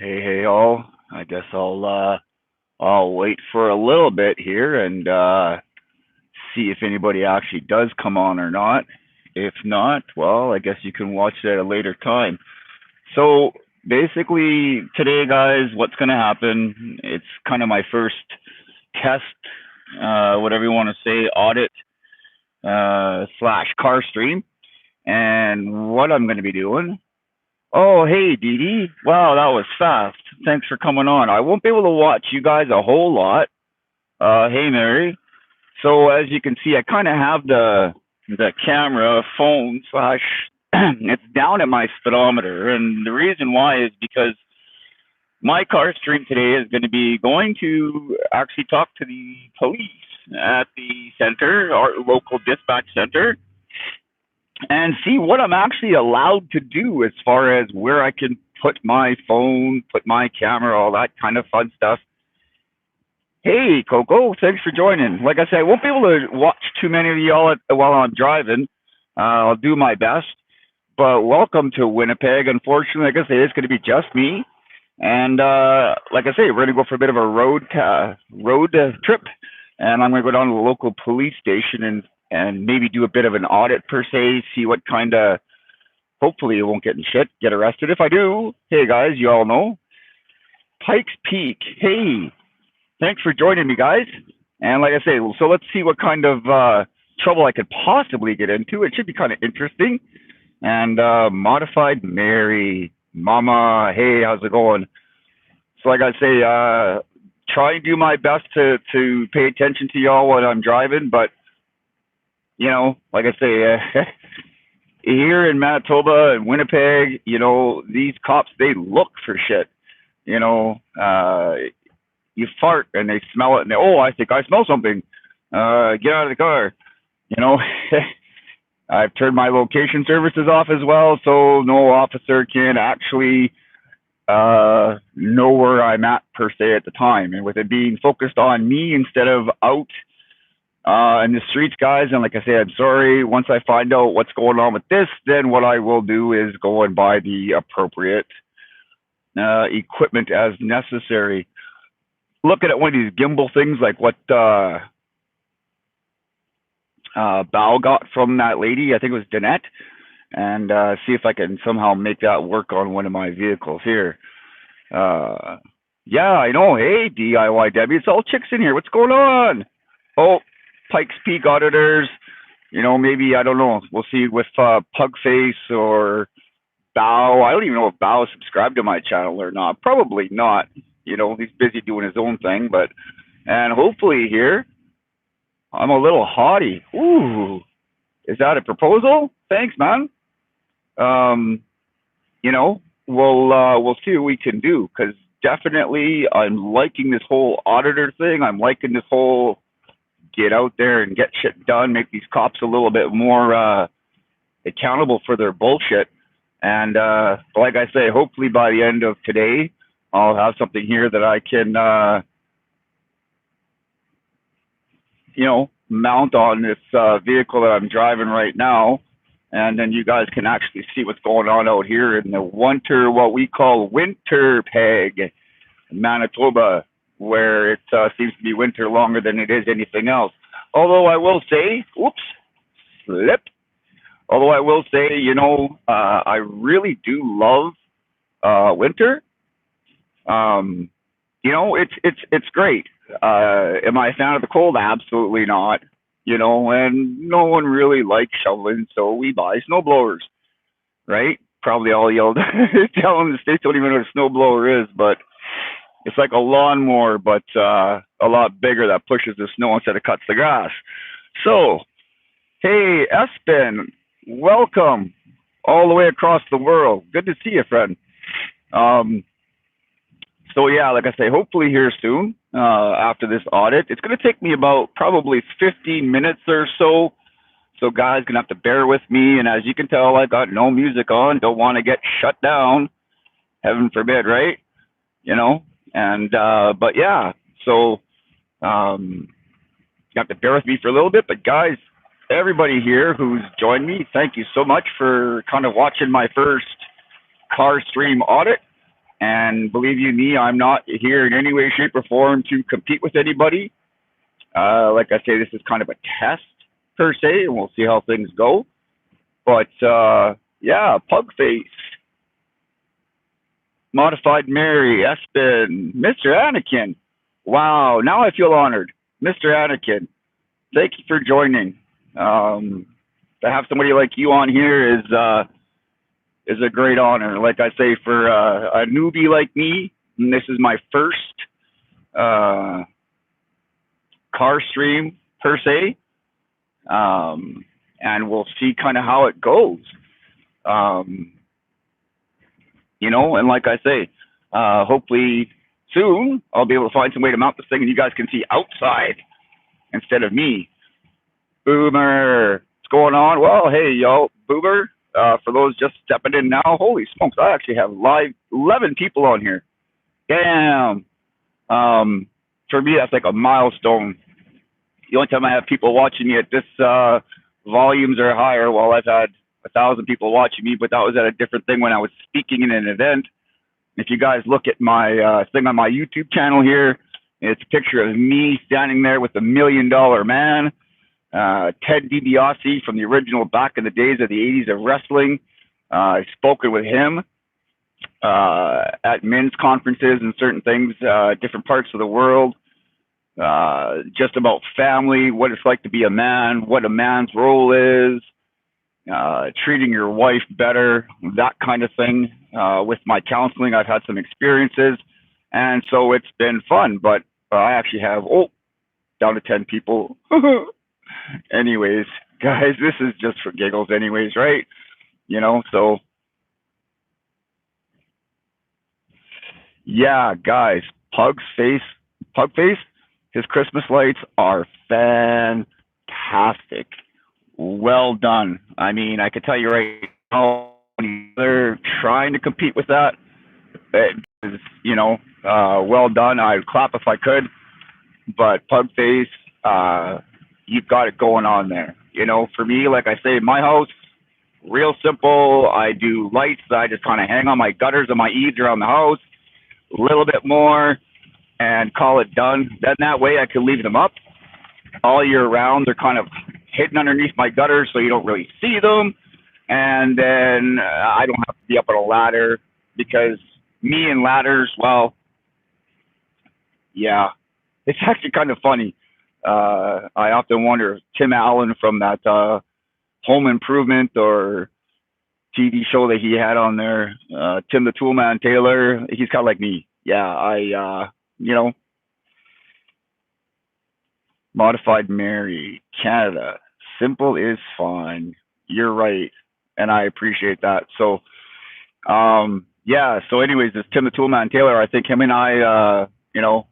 Hey, all. I guess I'll wait for a little bit here and see if anybody actually does come on or not. If not, well, I guess you can watch it at a later time. So basically, today, guys, what's gonna happen? It's kind of my first test, whatever you want to say, audit slash car stream, and what I'm gonna be doing. Oh, hey, Dee Dee. Wow, that was fast. Thanks for coming on. I won't be able to watch you guys a whole lot. Hey, Mary. So as you can see, I kind of have the camera phone slash. It's down at my speedometer, and the reason why is because my car stream today is going to be going to actually talk to the police at the center, our local dispatch center, and see what I'm actually allowed to do as far as where I can put my phone, put my camera, all that kind of fun stuff. Hey, Coco, thanks for joining. Like I said, I won't be able to watch too many of y'all while I'm driving. I'll do my best. But welcome to Winnipeg. Unfortunately, like I say, it's going to be just me. And like I say, we're going to go for a bit of a road trip. And I'm going to go down to the local police station and maybe do a bit of an audit per se, see what kind of, hopefully it won't get in shit, get arrested. If I do, hey guys, you all know, Pikes Peak. Hey, thanks for joining me, guys. And like I say, so let's see what kind of trouble I could possibly get into. It should be kind of interesting. And modified Mary, Mama, hey, how's it going? So like I say, try and do my best to pay attention to y'all when I'm driving, but like I say, here in Manitoba and Winnipeg, these cops, they look for shit. You know, you fart and they smell it and oh, I think I smell something. Get out of the car. You know, I've turned my location services off as well, so no officer can actually know where I'm at per se at the time. And with it being focused on me instead of out in the streets, guys, and like I said, I'm sorry. Once I find out what's going on with this, then what I will do is go and buy the appropriate equipment as necessary. Looking at one of these gimbal things, like what Bao got from that lady, I think it was Danette, and see if I can somehow make that work on one of my vehicles here. Uh, yeah, I know. Hey, DIY Debbie, it's all chicks in here. What's going on? Oh, Pikes Peak auditors. Maybe I don't know. We'll see with Pugface or Bao. I don't even know if Bao subscribed to my channel or not. Probably not. He's busy doing his own thing, and hopefully here, I'm a little haughty. Ooh, is that a proposal? Thanks, man. Um, we'll see what we can do because definitely I'm liking this whole auditor thing. I'm liking this whole get out there and get shit done, make these cops a little bit more accountable for their bullshit. And like I say, hopefully by the end of today, I'll have something here that I can, mount on this vehicle that I'm driving right now. And then you guys can actually see what's going on out here in the winter, what we call winter peg, Manitoba, where it seems to be winter longer than it is anything else. Although I will say, oops, slip. Although I will say, I really do love winter. It's great. Am I a fan of the cold? Absolutely not. And no one really likes shoveling, so we buy snow blowers, right? Probably all y'all tell them the states don't even know what a snow blower is, but it's like a lawnmower, but a lot bigger that pushes the snow instead of cuts the grass. So, hey, Espen, welcome all the way across the world. Good to see you, friend. Um, so yeah, like I say, hopefully here soon after this audit. It's going to take me about probably 15 minutes or so. So guys, gonna have to bear with me. And as you can tell, I got no music on. Don't want to get shut down. Heaven forbid, right? And but yeah. So you have to bear with me for a little bit. But guys, everybody here who's joined me, thank you so much for kind of watching my first car stream audit. And believe you me, I'm not here in any way, shape, or form to compete with anybody. Like I say, this is kind of a test per se, and we'll see how things go. But yeah, Pugface, Modified Mary, Espen, Mr. Anakin. Wow, now I feel honored. Mr. Anakin, thank you for joining. To have somebody like you on here is a great honor. Like I say, for a newbie like me, and this is my first uh, car stream per se, and we'll see kind of how it goes. Um, and like I say, hopefully soon I'll be able to find some way to mount this thing and you guys can see outside instead of me. Boomer, what's going on? Well, hey, yo, Boomer. For those just stepping in now, holy smokes, I actually have live 11 people on here. Damn. For me, that's like a milestone. The only time I have people watching me at this volumes are higher. Well, I've had 1,000 people watching me, but that was at a different thing when I was speaking in an event. If you guys look at my thing on my YouTube channel here, it's a picture of me standing there with $1 million man. Ted DiBiase from the original back in the days of the 80s of wrestling. I've spoken with him at men's conferences and certain things, different parts of the world, just about family, what it's like to be a man, what a man's role is, treating your wife better, that kind of thing. With my counseling, I've had some experiences, and so it's been fun, but I actually have, down to 10 people. Anyways, guys, this is just for giggles anyways, right? So yeah, guys, Pugface, his Christmas lights are fantastic. Well done. I mean, I could tell you right now, they're trying to compete with that. It is, well done. I'd clap if I could, but Pugface, you've got it going on there. For me, like I say, my house, real simple. I do lights. I just kind of hang on my gutters and my eaves around the house, a little bit more, and call it done. Then that way I can leave them up all year round. They're kind of hidden underneath my gutters, so you don't really see them. And then I don't have to be up on a ladder because me and ladders, well, yeah, it's actually kind of funny. I often wonder if Tim Allen from that Home Improvement or TV show that he had on there, Tim the Toolman Taylor, he's kind of like me. Yeah, Modified Mary, Canada, simple is fine. You're right, and I appreciate that. So, yeah. So, anyways, this Tim the Toolman Taylor, I think him and I,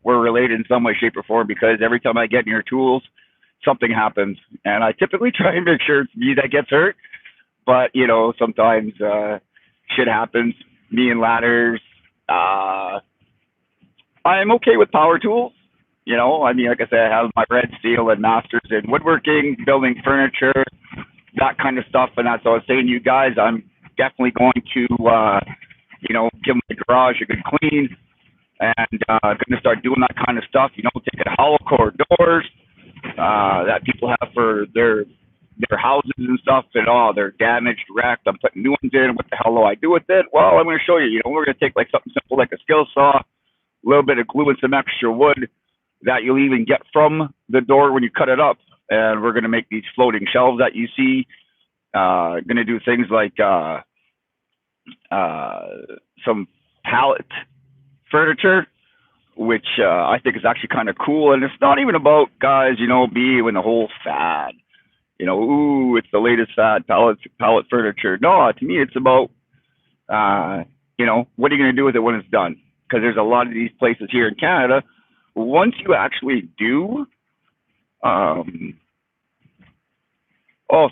we're related in some way, shape, or form because every time I get near tools, something happens, and I typically try and make sure it's me that gets hurt. But sometimes shit happens. Me and ladders. I'm okay with power tools. I mean, like I said, I have my red steel and masters in woodworking, building furniture, that kind of stuff. And that's what I was saying to you guys. I'm definitely going to, give my garage a good clean and going to start doing that kind of stuff. Taking hollow core doors that people have for their houses and stuff, and they're damaged, wrecked. I'm putting new ones in. What the hell do I do with it? Well, I'm going to show you. We're going to take like something simple like a skill saw, a little bit of glue and some extra wood that you'll even get from the door when you cut it up, and we're going to make these floating shelves that you see. Going to do things like some pallet furniture, which I think is actually kind of cool. And it's not even about guys, being the whole fad. Ooh, it's the latest fad, pallet furniture. No, to me, it's about, what are you going to do with it when it's done? Because there's a lot of these places here in Canada. Once you actually do, oh,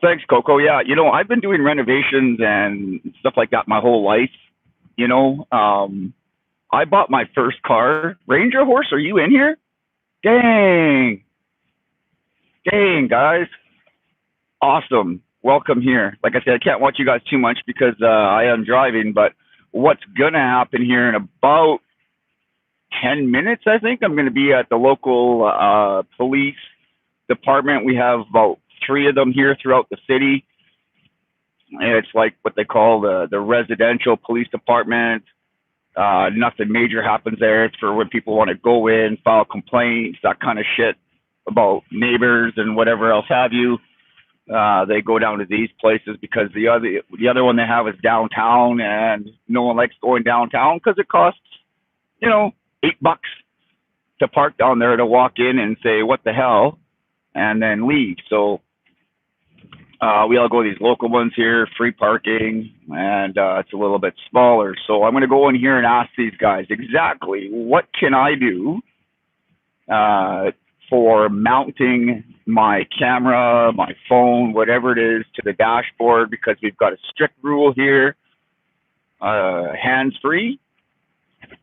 thanks, Coco. Yeah, I've been doing renovations and stuff like that my whole life. I bought my first car. Ranger Horse, are you in here? Dang, guys. Awesome. Welcome here. Like I said, I can't watch you guys too much because I am driving, but what's going to happen here in about 10 minutes, I think. I'm going to be at the local police department. We have about three of them here throughout the city. And it's like what they call the residential police department. Nothing major happens there. It's for when people want to go in, file complaints, that kind of shit about neighbors and whatever else have you. They go down to these places because the other one they have is downtown, and no one likes going downtown because it costs, $8 to park down there to walk in and say what the hell, and then leave. So we all go to these local ones here, free parking, and it's a little bit smaller. So I'm going to go in here and ask these guys exactly what can I do for mounting my camera, my phone, whatever it is, to the dashboard, because we've got a strict rule here, hands-free.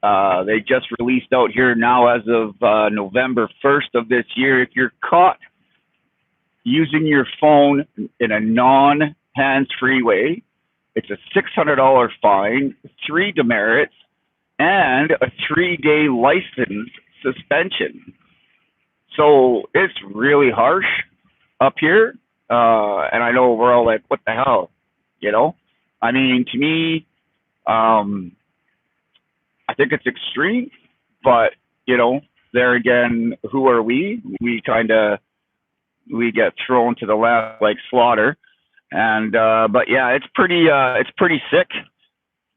They just released out here now as of November 1st of this year, if you're caught using your phone in a non-hands-free way, it's a $600 fine, 3 demerits, and a 3-day license suspension. So it's really harsh up here. And I know we're all like, what the hell? I mean, to me, I think it's extreme, but, there again, who are we? We get thrown to the left like slaughter. And, but yeah, it's pretty sick.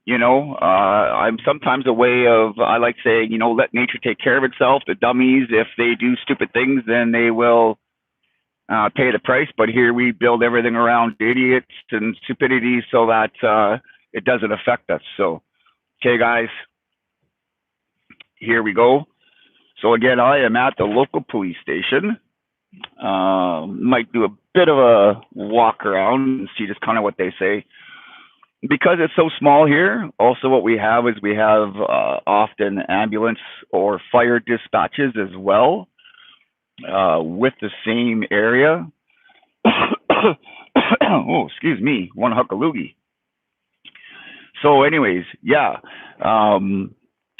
I'm sometimes a way of, I like saying, let nature take care of itself. The dummies, if they do stupid things, then they will pay the price. But here we build everything around idiots and stupidity so that it doesn't affect us. So, okay, guys, here we go. So again, I am at the local police station. Might do a bit of a walk around and see just kind of what they say. Because it's so small here, also what we have is we have often ambulance or fire dispatches as well with the same area. Oh, excuse me, one huck of loogie. So anyways, yeah,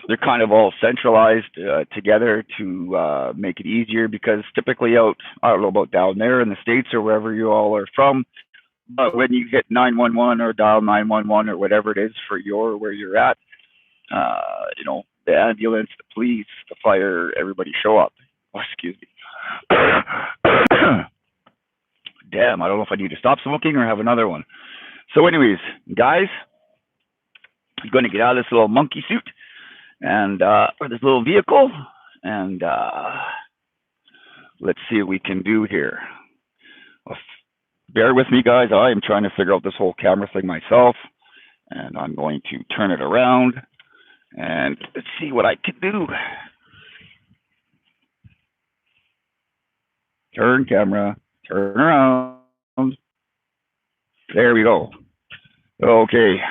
they're kind of all centralized together to make it easier, because typically out, I don't know about down there in the States or wherever you all are from, but when you hit 911 or dial 911 or whatever it is for where you're at, the ambulance, the police, the fire, everybody show up. Oh, excuse me. Damn, I don't know if I need to stop smoking or have another one. So anyways, guys, I'm going to get out of this little monkey suit and or this little vehicle, and let's see what we can do here. Bear with me, guys. I am trying to figure out this whole camera thing myself, and I'm going to turn it around and let's see what I can do. Turn camera, turn around. There we go. Okay.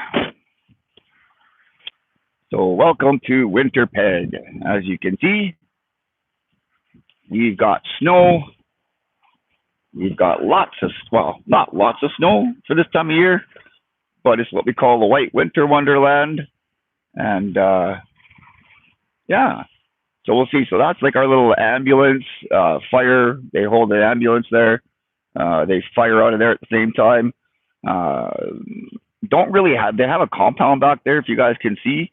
So welcome to Winnipeg. As you can see, we've got snow. We've got not lots of snow for this time of year, but it's what we call the white winter wonderland. And yeah, so we'll see. So that's like our little ambulance, fire. They hold the ambulance there. They fire out of there at the same time. They have a compound back there, if you guys can see,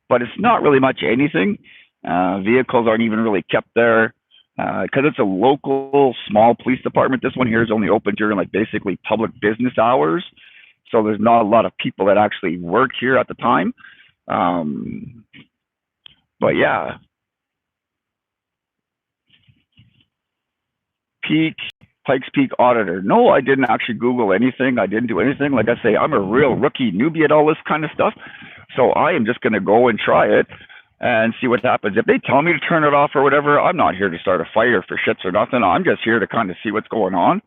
but it's not really much anything. Vehicles aren't even really kept there. Because it's a local small police department. This one here is only open during like basically public business hours. So there's not a lot of people that actually work here at the time. But yeah. Pikes Peak auditor. No, I didn't actually Google anything. I didn't do anything. Like I say, I'm a real rookie newbie at all this kind of stuff. So I am just going to go and try it and see what happens. If they tell me to turn it off or whatever, I'm not here to start a fight or for shits or nothing. I'm just here to kind of see what's going on.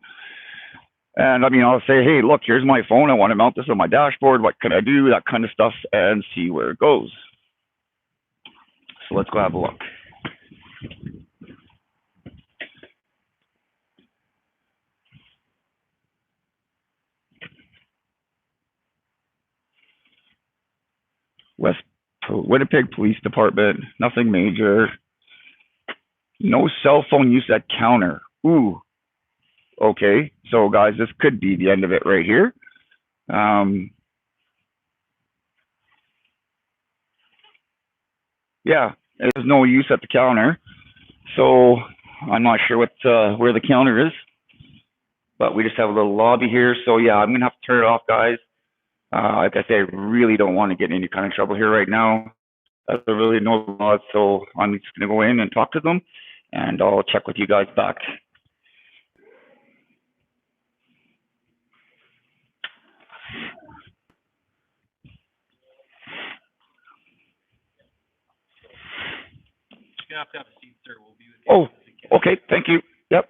And I mean, I'll say, hey, look, here's my phone. I want to mount this on my dashboard. What can I do? That kind of stuff, and see where it goes. So let's go have a look. West Winnipeg Police Department, nothing major. No cell phone use at counter. Ooh, okay. So guys, this could be the end of it right here. Yeah, there's no use at the counter. So I'm not sure what where the counter is, but we just have a little lobby here. So yeah, I'm gonna have to turn it off, guys. Like I say, I really don't want to get in any kind of trouble here right now. That's really no laws, so I'm just gonna go in and talk to them, and I'll check with you guys back. You have to have a seat, sir. We'll be with you. Oh, okay. Thank you. Yep.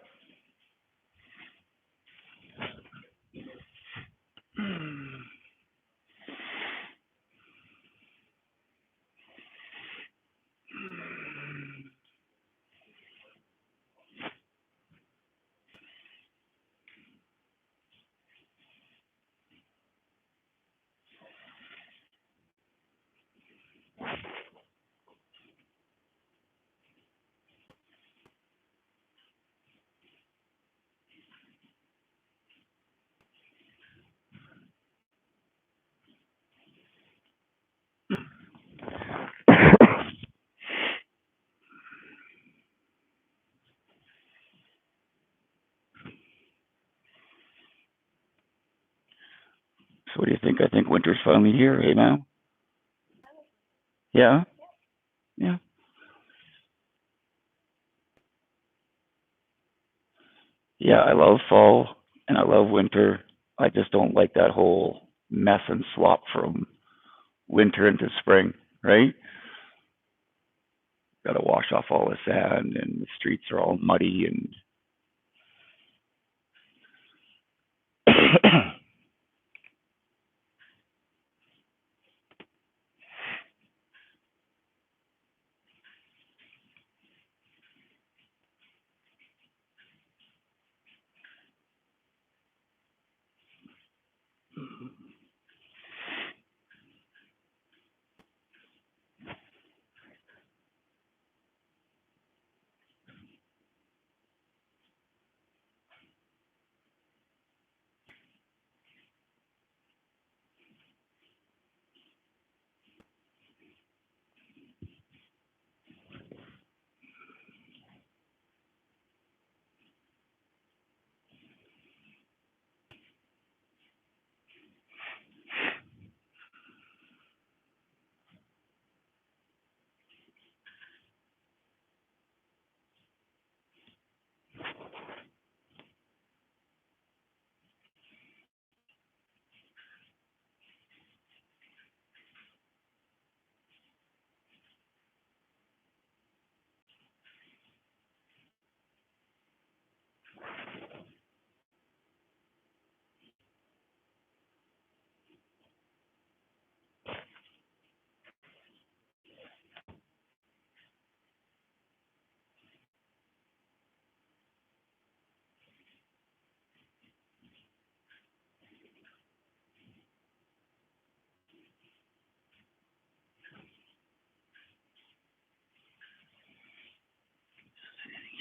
So what do you think? I think winter's finally here, hey man? Yeah? Yeah. Yeah, I love fall and I love winter. I just don't like that whole mess and slop from winter into spring, right? Got to wash off all the sand and the streets are all muddy and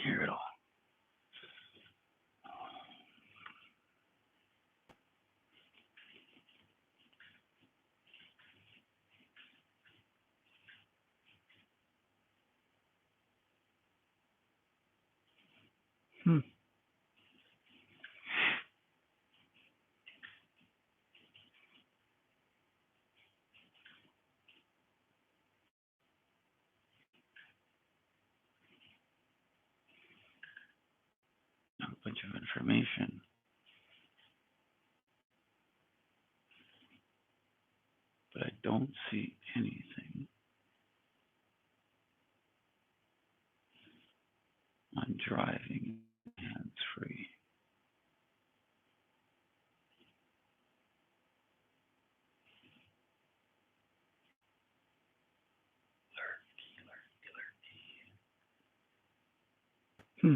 hear it all. Hmm. A bunch of information, but I don't see anything on driving hands free. Hmm.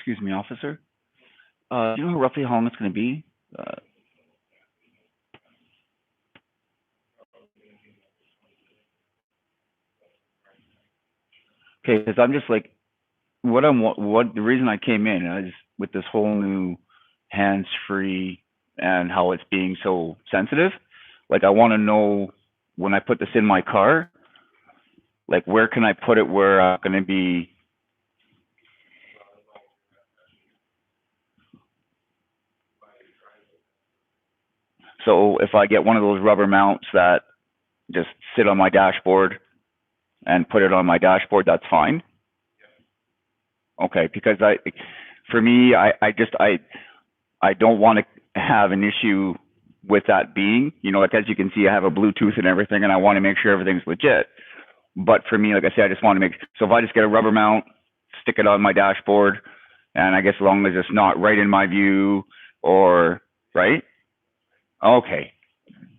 Excuse me, officer. Do you know roughly how long it's going to be? Uh, okay, because I'm just like, what the reason I came in is with this whole new hands free and how it's being so sensitive. Like, I want to know when I put this in my car, like, where can I put it where I'm going to be. So if I get one of those rubber mounts that just sit on my dashboard and put it on my dashboard, that's fine. Okay, because for me, I don't want to have an issue with that being, like as you can see, I have a Bluetooth and everything, and I want to make sure everything's legit. But for me, like I said, I just want to make, so if I just get a rubber mount, stick it on my dashboard, and I guess as long as it's not right in my view or, right? Okay.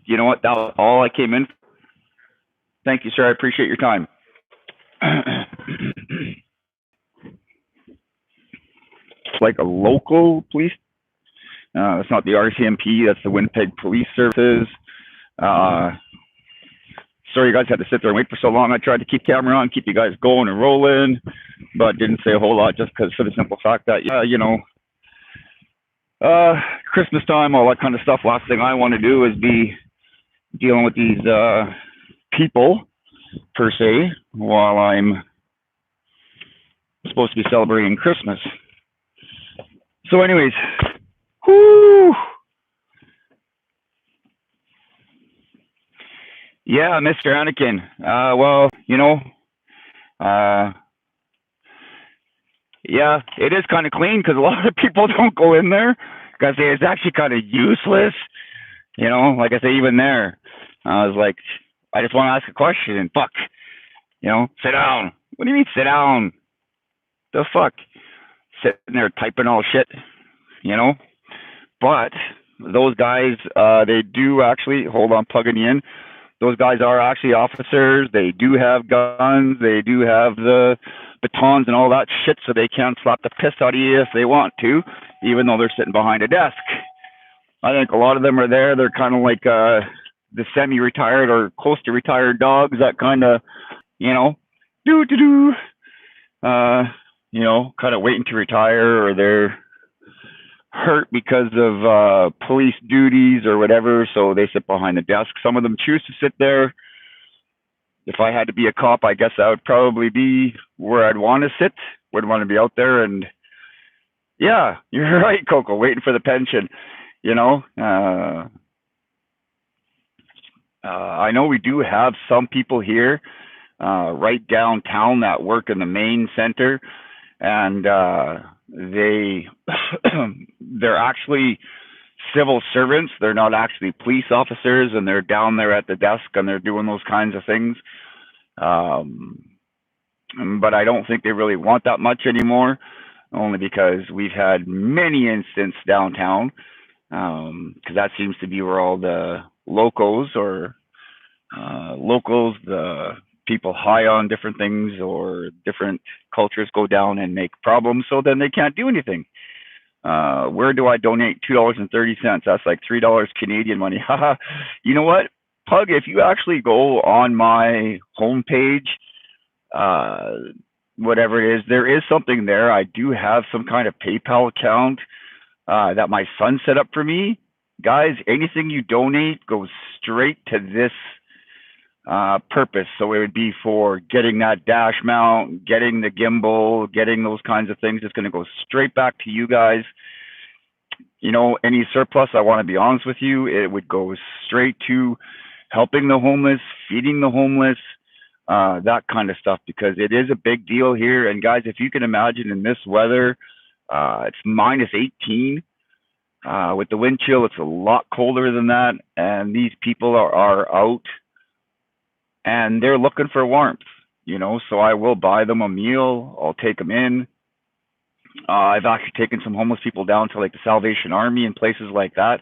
You know what? That was all I came in. Thank you, sir. I appreciate your time. Like a local police. It's not the RCMP. That's the Winnipeg Police Services. Uh, Sorry, you guys had to sit there and wait for so long. I tried to keep camera on, keep you guys going and rolling, but didn't say a whole lot just because for the simple fact that, Christmas time, all that kind of stuff. Last thing I want to do is be dealing with these people per se while I'm supposed to be celebrating Christmas. So, anyways, whoo. Yeah, Mr. Anakin. Well, uh, yeah, it is kind of clean because a lot of people don't go in there because it's actually kind of useless. Like I say, even there, I was like, I just want to ask a question and fuck, sit down. What do you mean sit down? The fuck? Sitting there typing all shit, you know? But those guys, they do actually, hold on, plugging you in. Those guys are actually officers. They do have guns. They do have the batons and all that shit, so they can slap the piss out of you if they want to, even though they're sitting behind a desk. I think a lot of them are there. They're kind of like the semi-retired or close to retired dogs that kind of, do do do, kind of waiting to retire, or they're hurt because of police duties or whatever, so they sit behind the desk. Some of them choose to sit there. If I had to be a cop, I guess that would probably be where I'd want to sit. Wouldn't want to be out there. And yeah, you're right, Coco, waiting for the pension. I know we do have some people here right downtown that work in the main center, and they're actually civil servants. They're not actually police officers, and they're down there at the desk and they're doing those kinds of things. But I don't think they really want that much anymore, only because we've had many incidents downtown, because that seems to be where all the locals or the people high on different things or different cultures go down and make problems, so then they can't do anything. Where do I donate $2.30? That's like $3 Canadian money. Haha. You know what, Pug? If you actually go on my homepage, whatever it is, there is something there. I do have some kind of PayPal account that my son set up for me. Guys, anything you donate goes straight to this purpose. So it would be for getting that dash mount, getting the gimbal, getting those kinds of things. It's going to go straight back to you guys. Any surplus, I want to be honest with you, it would go straight to helping the homeless, feeding the homeless, that kind of stuff, because it is a big deal here. And guys, if you can imagine in this weather, it's minus 18. With the wind chill, it's a lot colder than that. And these people are out and they're looking for warmth, so I will buy them a meal. I'll take them in. I've actually taken some homeless people down to like the Salvation Army and places like that.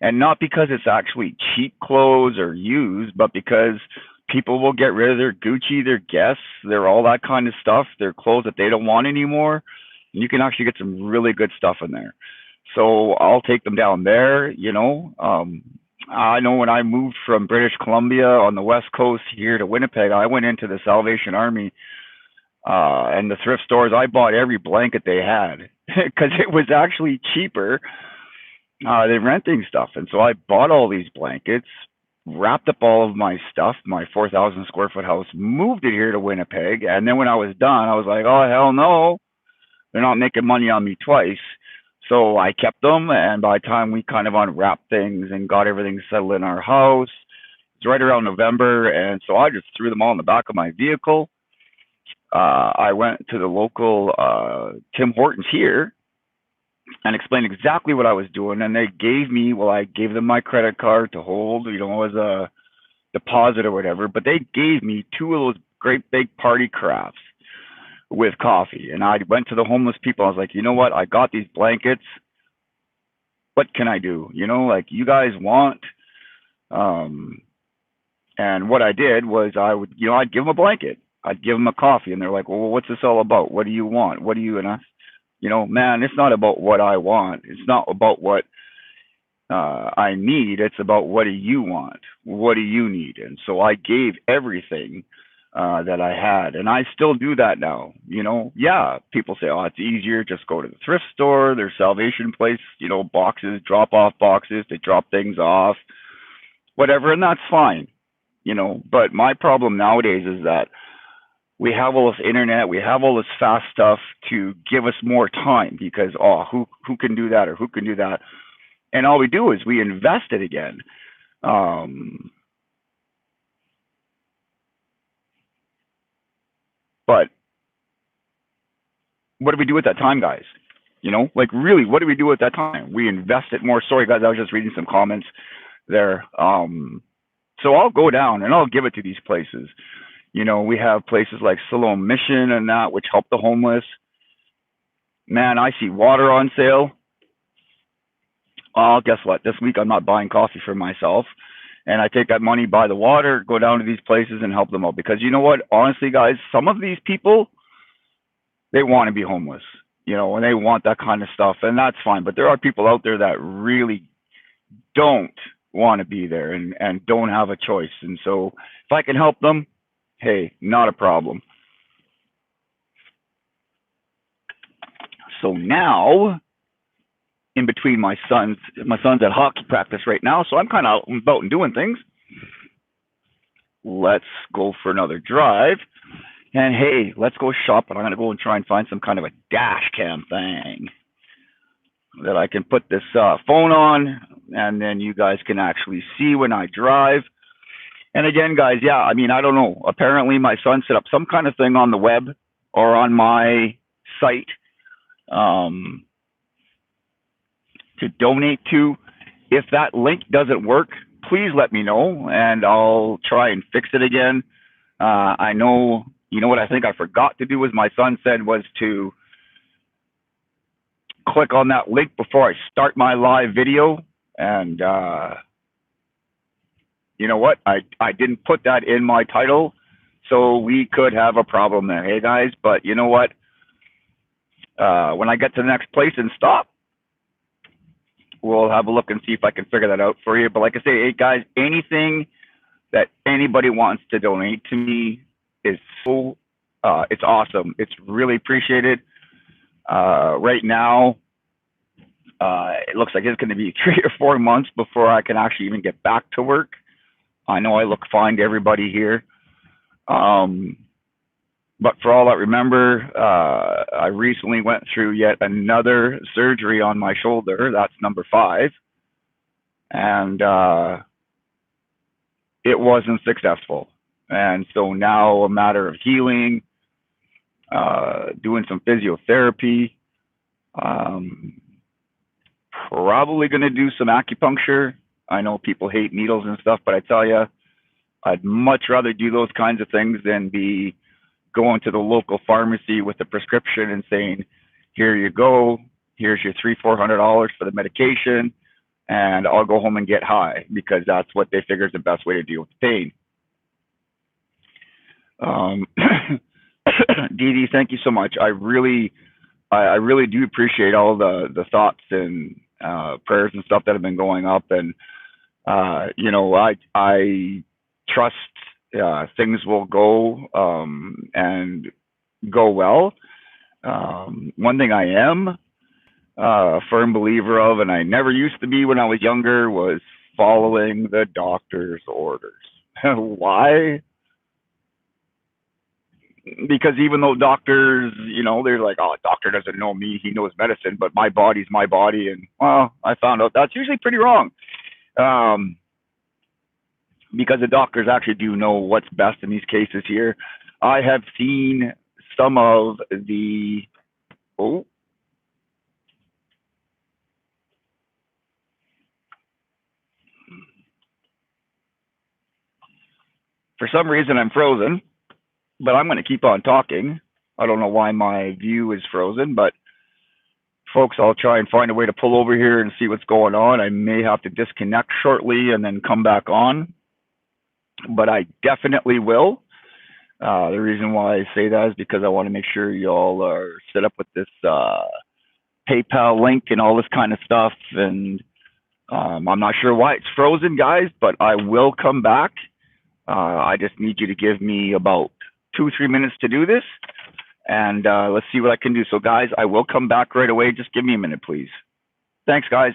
And not because it's actually cheap clothes or used, but because people will get rid of their Gucci, their Guess, their all that kind of stuff, their clothes that they don't want anymore. You can actually get some really good stuff in there. So I'll take them down there, you know. I know when I moved from British Columbia on the west coast here to Winnipeg, I went into the Salvation Army and the thrift stores. I bought every blanket they had because it was actually cheaper than renting stuff. And so I bought all these blankets, wrapped up all of my stuff, my 4,000 square foot house, moved it here to Winnipeg. And then when I was done, I was like, oh, hell no, they're not making money on me twice. So I kept them. And by the time we kind of unwrapped things and got everything settled in our house, it's right around November. And so I just threw them all in the back of my vehicle. I went to the local Tim Hortons here and explained exactly what I was doing. And they gave me, well, I gave them my credit card to hold, you know, as a deposit or whatever. But they gave me two of those great big party crafts with coffee. And I went to the homeless people. I was like, you know what? I got these blankets. What can I do? You know, like you guys want. Um, and what I did was I would, you know, I'd give them a blanket. I'd give them a coffee, and they're like, "Well, what's this all about? What do you want? What do you?" And I, you know, man, it's not about what I want. It's not about what I need. It's about what do you want? What do you need? And so I gave everything that I had, and I still do that now. You know, yeah, people say, "Oh, it's easier. Just go to the thrift store. There's Salvation Place. You know, boxes, drop off boxes. They drop things off, whatever, and that's fine." You know, but my problem nowadays is that we have all this internet, we have all this fast stuff to give us more time because who can do that or who can do that, and all we do is we invest it again. Um, but what do we do with that time, guys? You know, like really, what do we do with that time? We invest it more. Sorry, guys, I was just reading some comments there. So I'll go down and I'll give it to these places. You know, we have places like Siloam Mission and that, which help the homeless. Man, I see water on sale. Guess what? This week I'm not buying coffee for myself. And I take that money, buy the water, go down to these places and help them out. Because you know what? Honestly, guys, some of these people, they want to be homeless, you know, and they want that kind of stuff. And that's fine. But there are people out there that really don't want to be there and don't have a choice. And so if I can help them, hey, not a problem. So now, in between my son's at hockey practice right now, so I'm kind of out and about and doing things. Let's go for another drive. And hey, let's go shopping. I'm going to go and try and find some kind of a dash cam thing that I can put this phone on, and then you guys can actually see when I drive. And again, guys, yeah, I mean, I don't know. Apparently, my son set up some kind of thing on the web or on my site to donate to. If that link doesn't work, please let me know, and I'll try and fix it again. I know, you know what I think I forgot to do, as my son said, was to click on that link before I start my live video. And you know what? I didn't put that in my title, so we could have a problem there. Hey, guys, but you know what? When I get to the next place and stop, we'll have a look and see if I can figure that out for you. But like I say, hey, guys, anything that anybody wants to donate to me is so, it's awesome. It's really appreciated. Right now, it looks like it's going to be 3 or 4 months before I can actually even get back to work. I know I look fine to everybody here. But for all that, remember, I recently went through yet another surgery on my shoulder. That's number 5. And it wasn't successful. And so now a matter of healing, doing some physiotherapy, probably going to do some acupuncture. I know people hate needles and stuff, but I tell you, I'd much rather do those kinds of things than be going to the local pharmacy with a prescription and saying, here you go, here's your $300-400 for the medication, and I'll go home and get high, because that's what they figure is the best way to deal with the pain. Dee Dee, thank you so much. I really I really do appreciate all the thoughts and prayers and stuff that have been going up, and I trust things will go and go well. One thing I am a firm believer of, and I never used to be when I was younger, was following the doctor's orders. Why? Because even though doctors, they're like, oh, doctor doesn't know me, he knows medicine, but my body's my body, and well, I found out that's usually pretty wrong. Um, because the doctors actually do know what's best in these cases here. I have seen some of the oh, for some reason I'm frozen, but I'm going to keep on talking. I don't know why my view is frozen, but folks, I'll try and find a way to pull over here and see what's going on. I may have to disconnect shortly and then come back on, but I definitely will. The reason why I say that is because I want to make sure y'all are set up with this PayPal link and all this kind of stuff. And I'm not sure why it's frozen, guys, but I will come back. I just need you to give me about 2 or 3 minutes to do this, and let's see what I can do. So, guys, I will come back right away. Just give me a minute, please. Thanks, guys.